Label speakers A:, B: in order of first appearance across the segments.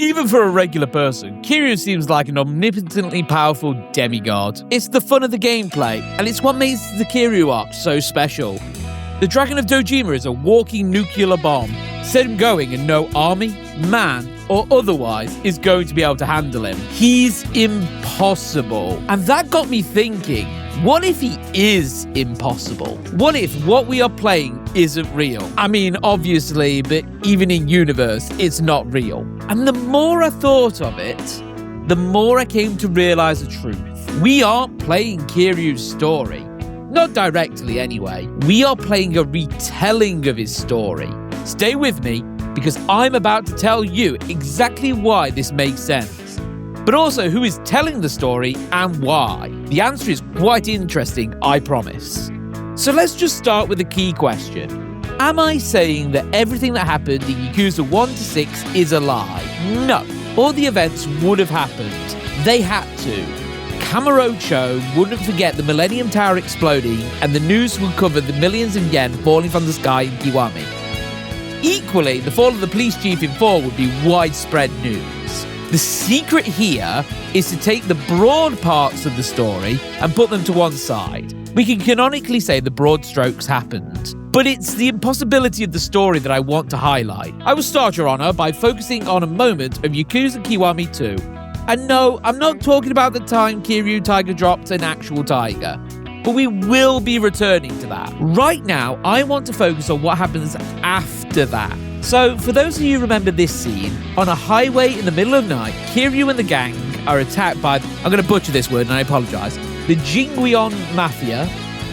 A: Even for a regular person, Kiryu seems like an omnipotently powerful demigod. It's the fun of the gameplay, and it's what makes the Kiryu arc so special. The Dragon of Dojima is a walking nuclear bomb, set him going and no army, man, or otherwise is going to be able to handle him. He's impossible. And that got me thinking, what if he is impossible? What if what we are playing isn't real? I mean, obviously, but even in universe, it's not real. And the more I thought of it, the more I came to realize the truth. We aren't playing Kiryu's story. Not directly, anyway. We are playing a retelling of his story. Stay with me, because I'm about to tell you exactly why this makes sense. But also who is telling the story and why. The answer is quite interesting, I promise. So let's just start with the key question. Am I saying that everything that happened in Yakuza 1 to 6 is a lie? No. All the events would have happened. They had to. Kamurocho wouldn't forget the Millennium Tower exploding, and the news would cover the millions of yen falling from the sky in Kiwami. Equally, the fall of the police chief in 4 would be widespread news. The secret here is to take the broad parts of the story and put them to one side. We can canonically say the broad strokes happened, but it's the impossibility of the story that I want to highlight. I will start, Your Honor, by focusing on a moment of Yakuza Kiwami 2. And no, I'm not talking about the time Kiryu Taiga dropped an actual tiger, but we will be returning to that. Right now, I want to focus on what happens after that. So, for those of you who remember this scene, on a highway in the middle of the night, Kiryu and the gang are attacked by, I'm going to butcher this word and I apologize, the Jingweon Mafia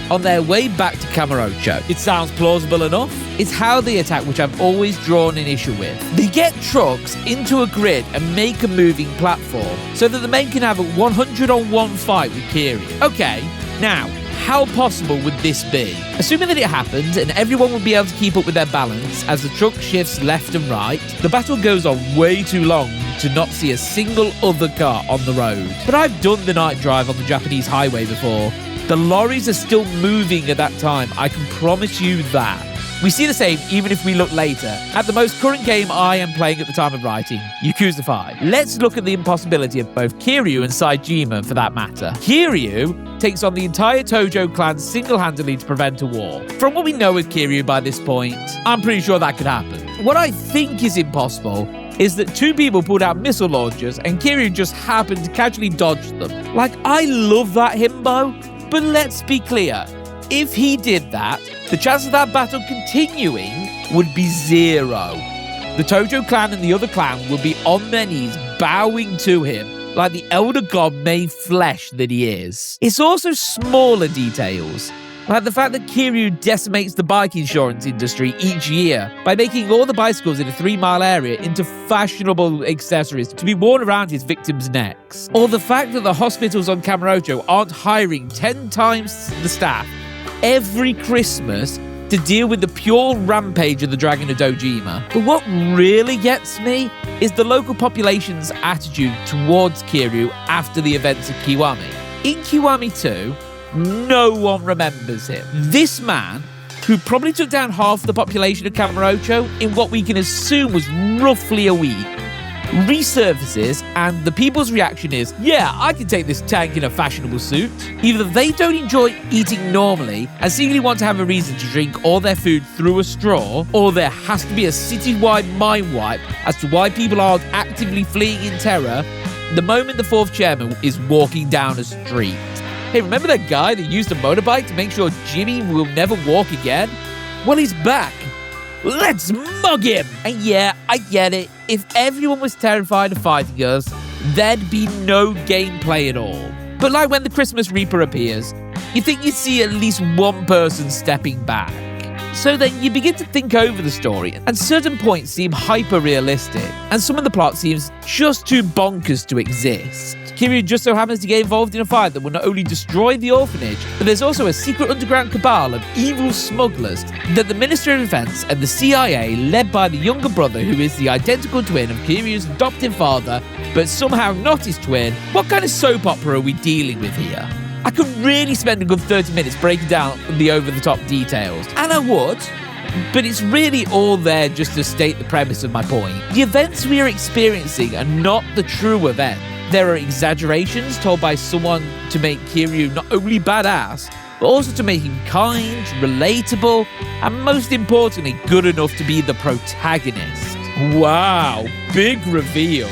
A: on their way back to Kamurocho. It sounds plausible enough. It's how they attack which I've always drawn an issue with. They get trucks into a grid and make a moving platform so that the men can have a 100-on-1 fight with Kiryu. Okay, now, how possible would this be? Assuming that it happened and everyone would be able to keep up with their balance as the truck shifts left and right, the battle goes on way too long to not see a single other car on the road. But I've done the night drive on the Japanese highway before. The lorries are still moving at that time, I can promise you that. We see the same even if we look later, at the most current game I am playing at the time of writing, Yakuza 5. Let's look at the impossibility of both Kiryu and Saejima for that matter. Kiryu takes on the entire Tojo clan single-handedly to prevent a war. From what we know of Kiryu by this point, I'm pretty sure that could happen. What I think is impossible is that two people pulled out missile launchers and Kiryu just happened to casually dodge them. Like, I love that himbo. But let's be clear, if he did that, the chance of that battle continuing would be 0. The Tojo clan and the other clan would be on their knees bowing to him, like the elder god made flesh that he is. It's also smaller details, like the fact that Kiryu decimates the bike insurance industry each year by making all the bicycles in a 3-mile area into fashionable accessories to be worn around his victims' necks. Or the fact that the hospitals on Kamurocho aren't hiring 10 times the staff every Christmas to deal with the pure rampage of the Dragon of Dojima. But what really gets me is the local population's attitude towards Kiryu after the events of Kiwami. In Kiwami 2, no one remembers him. This man, who probably took down half the population of Kamurocho in what we can assume was roughly a week, resurfaces and the people's reaction is, yeah, I can take this tank in a fashionable suit. Either they don't enjoy eating normally and secretly want to have a reason to drink all their food through a straw, or there has to be a citywide mind wipe as to why people aren't actively fleeing in terror the moment the 4th chairman is walking down a street. Hey, remember that guy that used a motorbike to make sure Jimmy will never walk again? Well, he's back. Let's mug him! And yeah, I get it. If everyone was terrified of fighting us, there'd be no gameplay at all. But like when the Christmas Reaper appears, you think you see at least one person stepping back. So then you begin to think over the story, and certain points seem hyper-realistic, and some of the plot seems just too bonkers to exist. Kiryu just so happens to get involved in a fight that will not only destroy the orphanage, but there's also a secret underground cabal of evil smugglers that the Ministry of Defense and the CIA, led by the younger brother who is the identical twin of Kiryu's adoptive father, but somehow not his twin. What kind of soap opera are we dealing with here? I could really spend a good 30 minutes breaking down the over-the-top details, and I would, but it's really all there just to state the premise of my point. The events we are experiencing are not the true event. There are exaggerations told by someone to make Kiryu not only badass, but also to make him kind, relatable, and most importantly, good enough to be the protagonist. Wow, big reveal.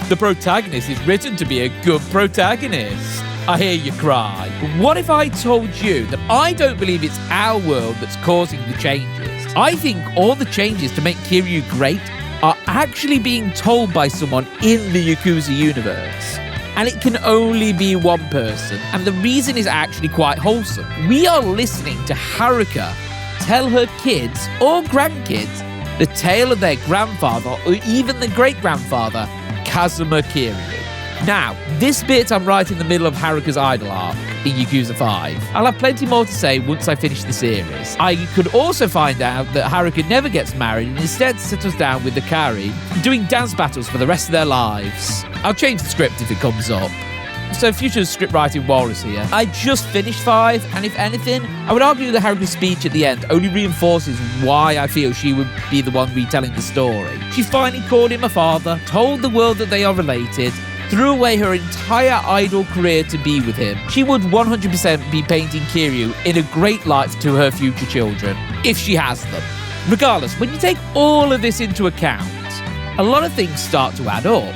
A: The protagonist is written to be a good protagonist. I hear you cry. But what if I told you that I don't believe it's our world that's causing the changes? I think all the changes to make Kiryu great are actually being told by someone in the Yakuza universe. And it can only be one person, and the reason is actually quite wholesome. We are listening to Haruka tell her kids or grandkids the tale of their grandfather or even the great-grandfather, Kazuma Kiryu. Now, this bit I'm right in the middle of Haruka's idol arc in Yakuza 5. I'll have plenty more to say once I finish the series. I could also find out that Haruka never gets married and instead settles down with the Kari, doing dance battles for the rest of their lives. I'll change the script if it comes up. So future scriptwriting Walrus here. I just finished 5, and if anything, I would argue that Haruka's speech at the end only reinforces why I feel she would be the one retelling the story. She finally called him a father, told the world that they are related, threw away her entire idol career to be with him. She would 100% be painting Kiryu in a great light to her future children, if she has them. Regardless, when you take all of this into account, a lot of things start to add up.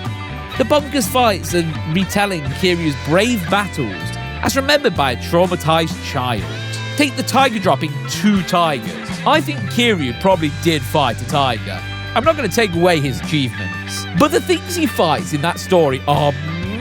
A: The bonkers fights and retelling Kiryu's brave battles as remembered by a traumatized child. Take the tiger dropping 2 tigers. I think Kiryu probably did fight a tiger. I'm not going to take away his achievements, but the things he fights in that story are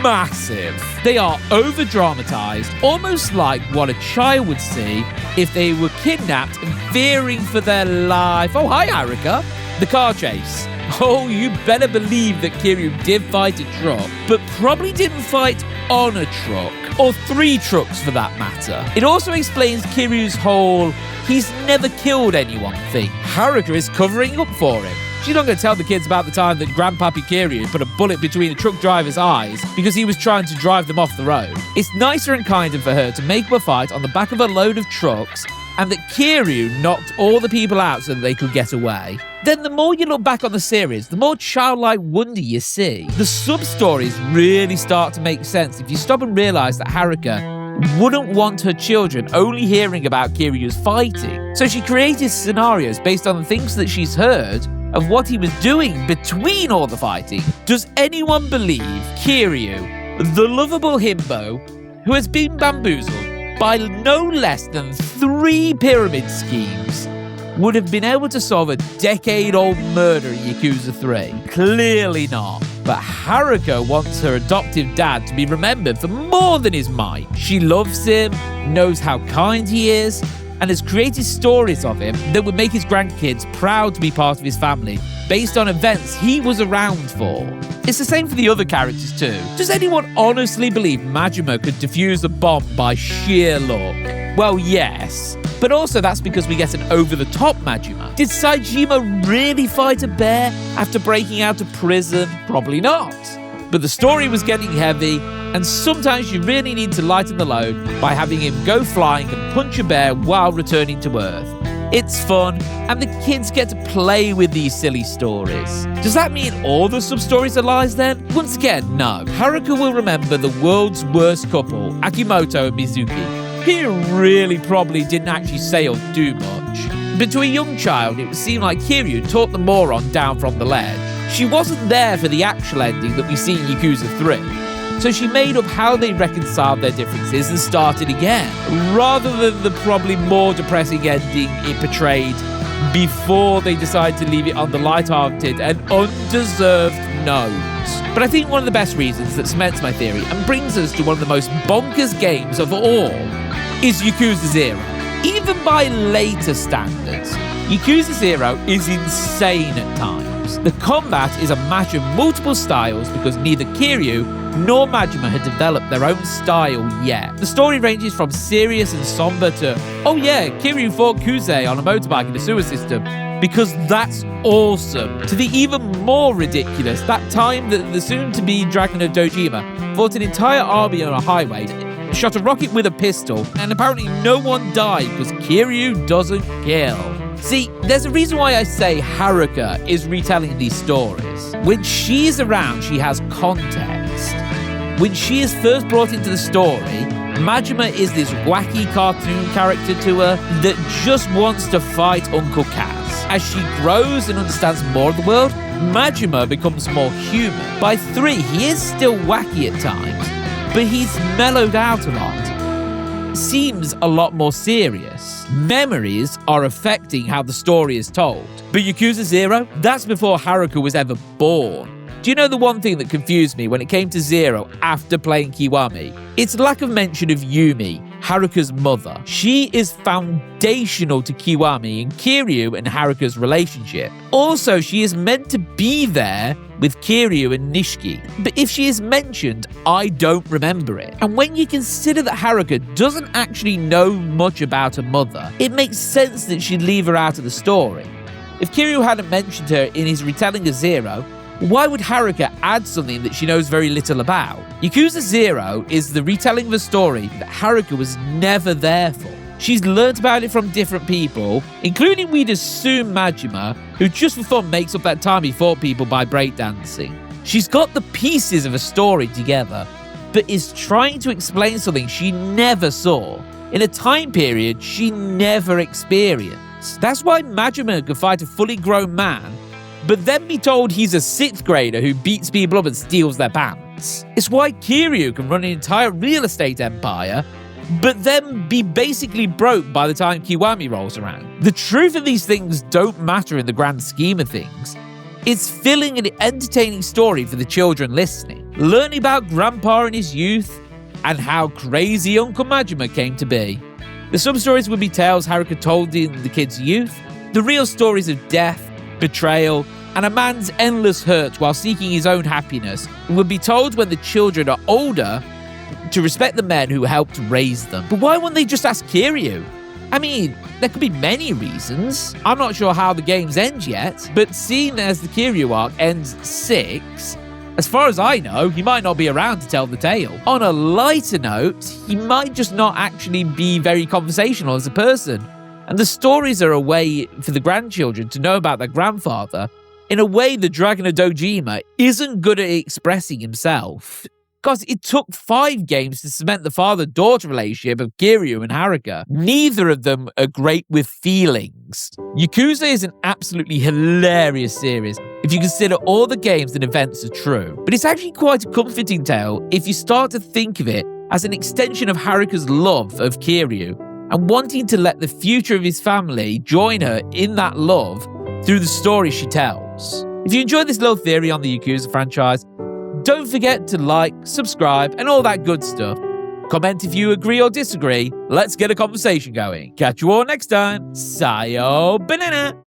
A: massive. They are over-dramatized, almost like what a child would see if they were kidnapped and fearing for their life. Oh, hi, Haruka. The car chase. Oh, you better believe that Kiryu did fight a truck, but probably didn't fight on a truck, or 3 trucks for that matter. It also explains Kiryu's whole "he's never killed anyone" thing. Haruka is covering up for him. She's not going to tell the kids about the time that Grandpappy Kiryu put a bullet between a truck driver's eyes because he was trying to drive them off the road. It's nicer and kinder for her to make up a fight on the back of a load of trucks and that Kiryu knocked all the people out so that they could get away. Then the more you look back on the series, the more childlike wonder you see. The sub-stories really start to make sense if you stop and realise that Haruka wouldn't want her children only hearing about Kiryu's fighting. So she created scenarios based on the things that she's heard of what he was doing between all the fighting. Does anyone believe Kiryu, the lovable himbo, who has been bamboozled by no less than 3 pyramid schemes, would have been able to solve a decade-old murder in Yakuza 3? Clearly not. But Haruka wants her adoptive dad to be remembered for more than his might. She loves him, knows how kind he is, and has created stories of him that would make his grandkids proud to be part of his family based on events he was around for. It's the same for the other characters too. Does anyone honestly believe Majima could defuse a bomb by sheer luck? Well, yes. But also that's because we get an over-the-top Majima. Did Saejima really fight a bear after breaking out of prison? Probably not. But the story was getting heavy, and sometimes you really need to lighten the load by having him go flying and punch a bear while returning to Earth. It's fun, and the kids get to play with these silly stories. Does that mean all the sub-stories are lies then? Once again, no. Haruka will remember the world's worst couple, Akimoto and Mizuki. He really probably didn't actually say or do much. But to a young child, it would seem like Kiryu taught the moron down from the ledge. She wasn't there for the actual ending that we see in Yakuza 3. So she made up how they reconciled their differences and started again, rather than the probably more depressing ending it portrayed before they decided to leave it on the light-hearted and undeserved note. But I think one of the best reasons that cements my theory and brings us to one of the most bonkers games of all is Yakuza 0. Even by later standards, Yakuza 0 is insane at times. The combat is a match of multiple styles because neither Kiryu nor Majima had developed their own style yet. The story ranges from serious and somber to, oh yeah, Kiryu fought Kuze on a motorbike in a sewer system, because that's awesome, to the even more ridiculous, that time that the soon-to-be Dragon of Dojima fought an entire army on a highway, shot a rocket with a pistol, and apparently no one died because Kiryu doesn't kill. See, there's a reason why I say Haruka is retelling these stories. When she's around, she has context. When she is first brought into the story, Majima is this wacky cartoon character to her that just wants to fight Uncle Kaz. As she grows and understands more of the world, Majima becomes more human. By 3, he is still wacky at times, but he's mellowed out a lot. Seems a lot more serious. Memories are affecting how the story is told. But Yakuza 0, that's before Haruka was ever born. Do you know the one thing that confused me when it came to 0 after playing Kiwami? It's lack of mention of Yumi, Haruka's mother. She is foundational to Kiwami and Kiryu and Haruka's relationship. Also, she is meant to be there with Kiryu and Nishiki. But if she is mentioned, I don't remember it. And when you consider that Haruka doesn't actually know much about her mother, it makes sense that she'd leave her out of the story. If Kiryu hadn't mentioned her in his retelling of 0, why would Haruka add something that she knows very little about? Yakuza 0 is the retelling of a story that Haruka was never there for. She's learnt about it from different people, including, we'd assume, Majima, who just for fun makes up that time he fought people by breakdancing. She's got the pieces of a story together, but is trying to explain something she never saw, in a time period she never experienced. That's why Majima could fight a fully grown man, but then be told he's a 6th grader who beats people up and steals their pants. It's why Kiryu can run an entire real estate empire, but then be basically broke by the time Kiwami rolls around. The truth of these things don't matter in the grand scheme of things. It's filling an entertaining story for the children listening, learning about Grandpa in his youth, and how crazy Uncle Majima came to be. The sub-stories would be tales Haruka told in the kids' youth, the real stories of death, betrayal, and a man's endless hurt while seeking his own happiness would be told when the children are older to respect the men who helped raise them. But why wouldn't they just ask Kiryu? I mean, there could be many reasons. I'm not sure how the games end yet, but seeing as the Kiryu arc ends 6, as far as I know, he might not be around to tell the tale. On a lighter note, he might just not actually be very conversational as a person. And the stories are a way for the grandchildren to know about their grandfather in a way the Dragon of Dojima isn't good at expressing himself. Because it took 5 games to cement the father-daughter relationship of Kiryu and Haruka. Neither of them are great with feelings. Yakuza is an absolutely hilarious series if you consider all the games and events are true. But it's actually quite a comforting tale if you start to think of it as an extension of Haruka's love of Kiryu and wanting to let the future of his family join her in that love through the story she tells. If you enjoyed this little theory on the Yakuza franchise, don't forget to like, subscribe, and all that good stuff. Comment if you agree or disagree. Let's get a conversation going. Catch you all next time. Sayo banana.